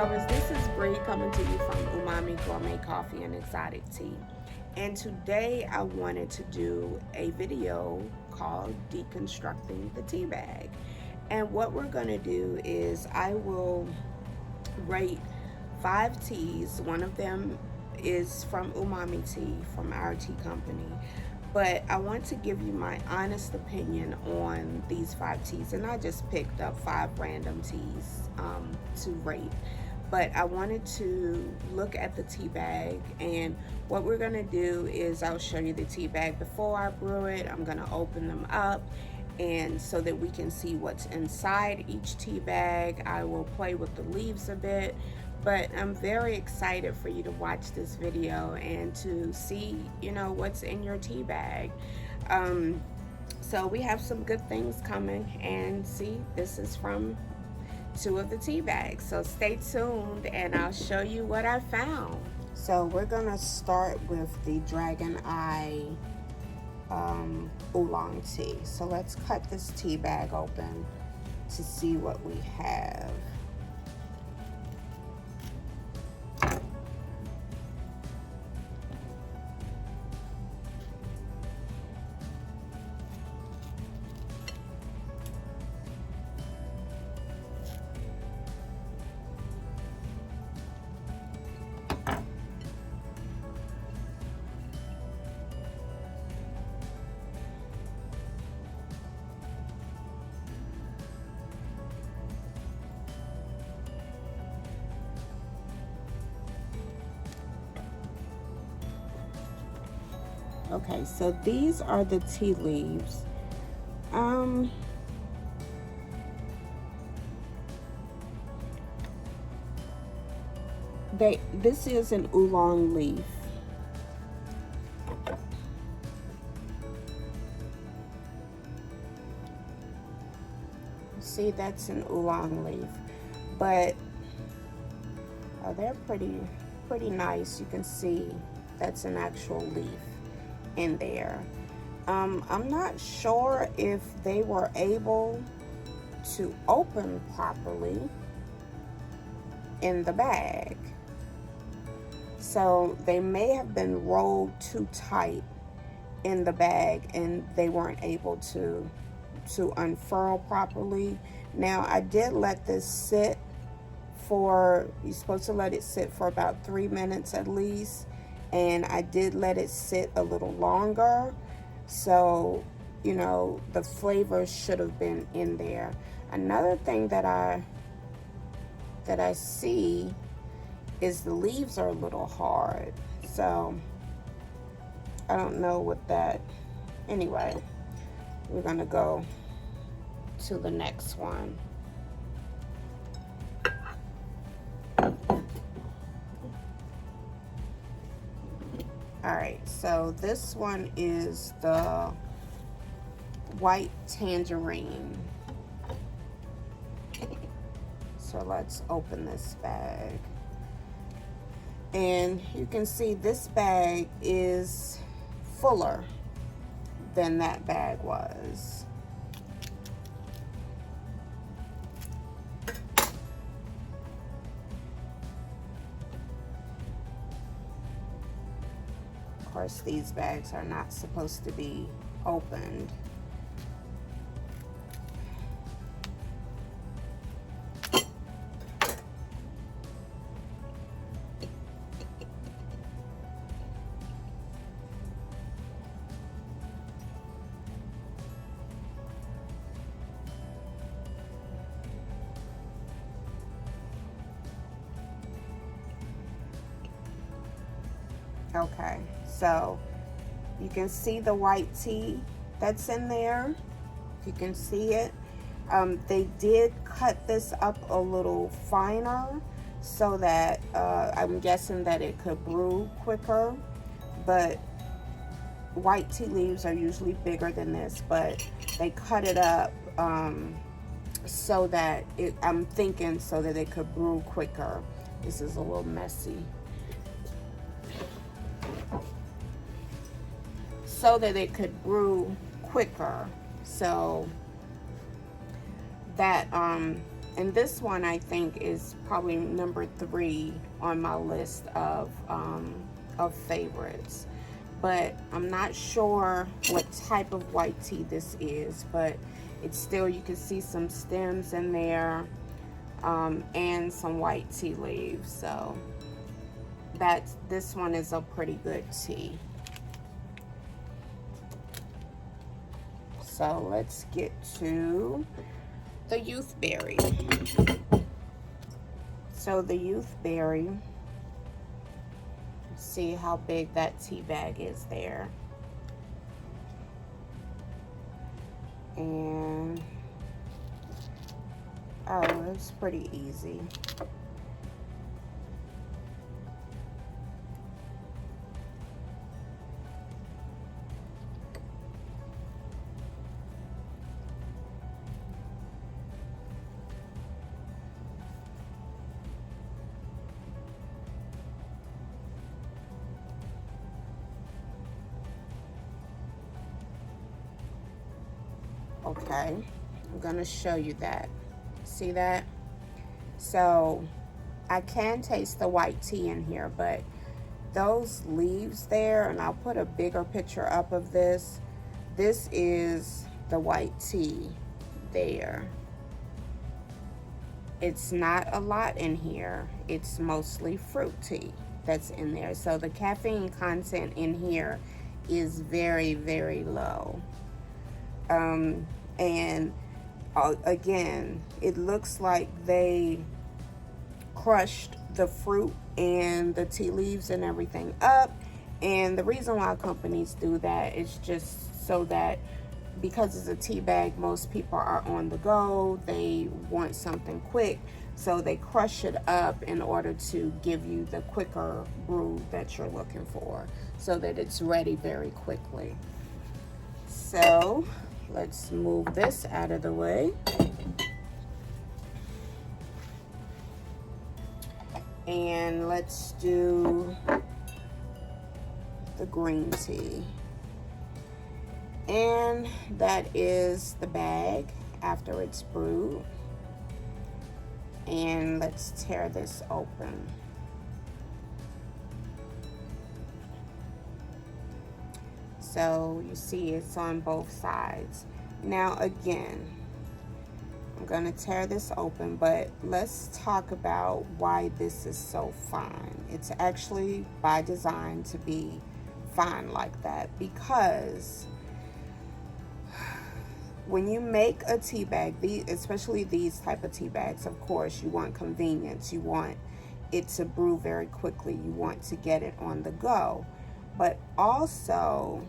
lovers, this is Bree coming to you from Umami Gourmet Coffee and Exotic Tea. And today I wanted to do a video called Deconstructing the Tea Bag. And what we're going to do is I will rate 5 teas. One of them is from Umami Tea, from our tea company. But I want to give you my honest opinion on these 5 teas. And I just picked up 5 random teas to rate. But I wanted to look at the tea bag, and what we're going to do is I'll show you the tea bag before I brew it. I'm going to open them up, and so that we can see what's inside each tea bag. I will play with the leaves a bit, but I'm very excited for you to watch this video and to see, what's in your tea bag. So we have some good things coming, and see, this is from 2 of the tea bags. So stay tuned and I'll show you what I found. So we're gonna start with the Dragon Eye Oolong Tea. So let's cut this tea bag open to see what we have. Okay, so these are the tea leaves. This is an oolong leaf. See, that's an oolong leaf, but they're pretty nice. You can see that's an actual leaf in there. I'm not sure if they were able to open properly in the bag, so they may have been rolled too tight in the bag and they weren't able to unfurl properly. Now, I did let this sit for, you're supposed to let it sit for about 3 minutes at least, and I did let it sit a little longer, so the flavor should have been in there. Another thing that I see is the leaves are a little hard, so I don't know what that. Anyway, we're gonna go to the next one. All right, so this one is the white tangerine. So let's open this bag. And you can see this bag is fuller than that bag was. Of course, these bags are not supposed to be opened. Okay, so you can see the white tea that's in there. You can see it. They did cut this up a little finer so that I'm guessing that it could brew quicker, but white tea leaves are usually bigger than this, but they cut it up so that I'm thinking so that it could brew quicker. This is a little messy. So that it could brew quicker. So that And this one I think is probably number 3 on my list of favorites. But I'm not sure what type of white tea this is, but it's still, you can see some stems in there, and some white tea leaves. So this one is a pretty good tea. So let's get to the Youthberry. So the Youthberry, see how big that tea bag is there. And oh, it's pretty easy. Okay, I'm gonna show you that. See that? So I can taste the white tea in here, but those leaves there, and I'll put a bigger picture up of this. This is the white tea there. It's not a lot in here. It's mostly fruit tea that's in there. So the caffeine content in here is very, very low. And again, it looks like they crushed the fruit and the tea leaves and everything up. And the reason why companies do that is just so that, because it's a tea bag, most people are on the go, they want something quick, so they crush it up in order to give you the quicker brew that you're looking for, so that it's ready very quickly. So let's move this out of the way. And let's do the green tea. And that is the bag after it's brewed. And let's tear this open. So you see it's on both sides. Now again, I'm gonna tear this open, but let's talk about why this is so fine. It's actually by design to be fine like that, because when you make a tea bag, especially these type of tea bags, of course, you want convenience. You want it to brew very quickly. You want to get it on the go. But also,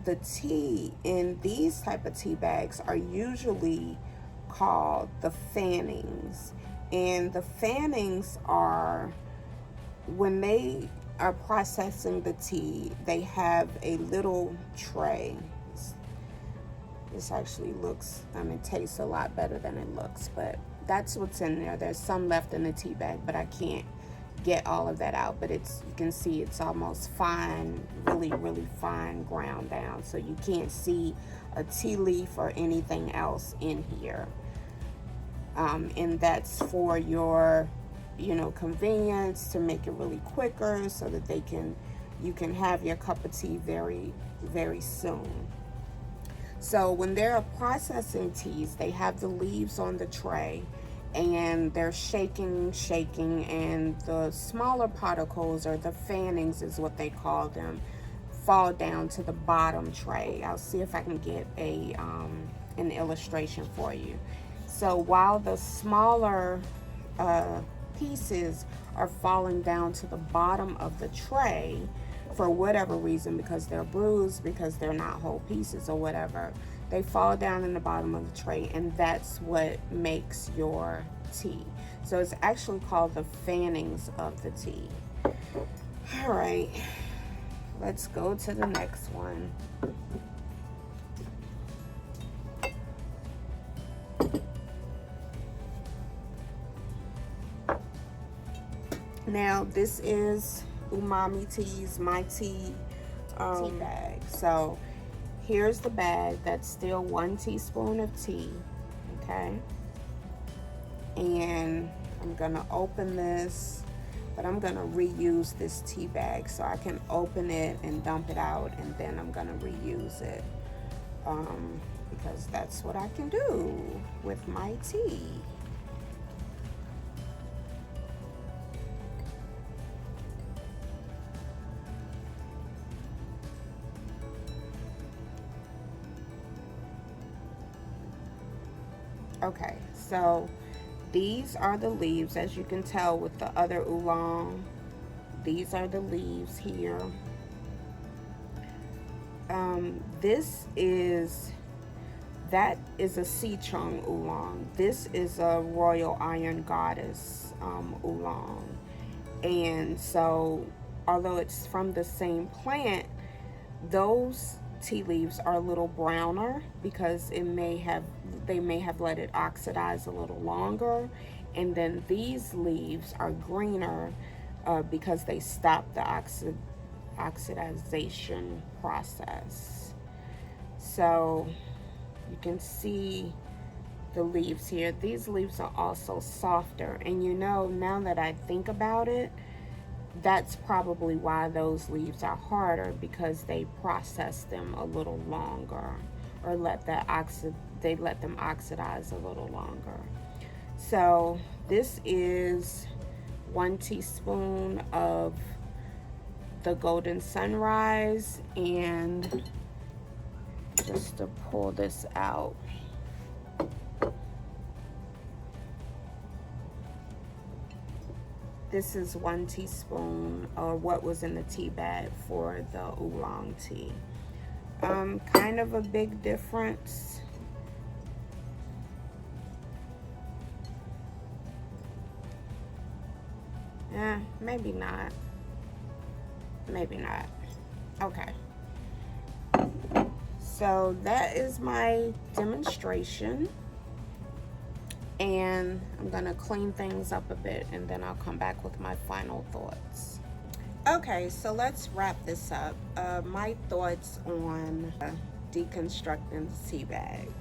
the tea in these type of tea bags are usually called the fannings. And the fannings are, when they are processing the tea, they have a little tray. This actually looks, it tastes a lot better than it looks, but that's what's in there. There's some left in the tea bag, but I can't get all of that out. But it's, you can see it's almost fine, really, really fine ground down. So you can't see a tea leaf or anything else in here. And that's for your, convenience, to make it really quicker, so that you can have your cup of tea very, very soon. So when they're processing teas, they have the leaves on the tray, and they're shaking, and the smaller particles, or the fannings is what they call them, fall down to the bottom tray. I'll see if I can get an illustration for you. So while the smaller pieces are falling down to the bottom of the tray, for whatever reason, because they're bruised, because they're not whole pieces or whatever, they fall down in the bottom of the tray, and that's what makes your tea. So it's actually called the fannings of the tea. All right, let's go to the next one. Now this is Umami Tea's My Tea tea bag. So here's the bag. That's still 1 teaspoon of tea. Okay. and I'm gonna open this, but I'm gonna reuse this tea bag, so I can open it and dump it out, and then I'm gonna reuse it, because that's what I can do with my tea. Okay, so these are the leaves, as you can tell with the other oolong. These are the leaves here. That is a Sichong oolong. This is a Royal Iron Goddess oolong. And so, although it's from the same plant, those tea leaves are a little browner because they may have let it oxidize a little longer, and then these leaves are greener because they stop the oxidization process. So you can see the leaves here. These leaves are also softer, and you know, now that I think about it, that's probably why those leaves are harder, because they process them a little longer, or they let them oxidize a little longer. So this is 1 teaspoon of the Golden Sunrise, and just to pull this out, this is 1 teaspoon, or what was in the tea bag for the oolong tea. Kind of a big difference. Maybe not. Maybe not. Okay. So that is my demonstration. And I'm gonna clean things up a bit, and then I'll come back with my final thoughts. Okay, so let's wrap this up. My thoughts on deconstructing the tea bag.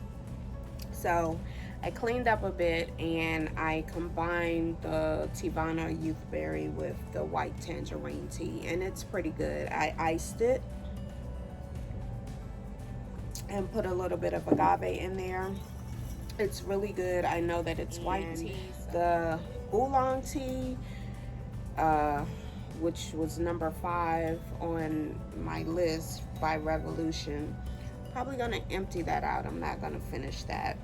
So I cleaned up a bit, and I combined the Teavana Youthberry with the white tangerine tea, and it's pretty good. I iced it and put a little bit of agave in there. It's really good. I know that it's white tea. The oolong tea, which was number 5 on my list by Revolution, probably gonna empty that out. I'm not gonna finish that.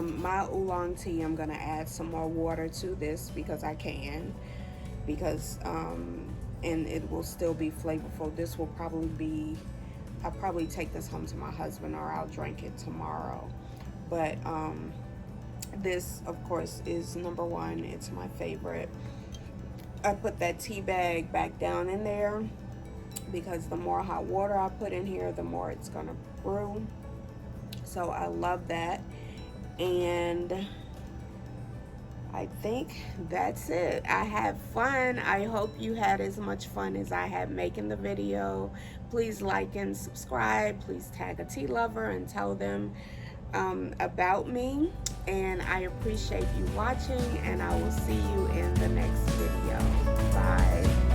My oolong tea, I'm gonna add some more water to this because I can, and it will still be flavorful. This will probably be, I'll probably take this home to my husband, or I'll drink it tomorrow. But this, of course, is number 1. It's my favorite. I put that tea bag back down in there because the more hot water I put in here, the more it's gonna brew. So I love that. And I think that's it. I had fun. I hope you had as much fun as I had making the video. Please like and subscribe. Please tag a tea lover and tell them about me. And I appreciate you watching, and I will see you in the next video. Bye.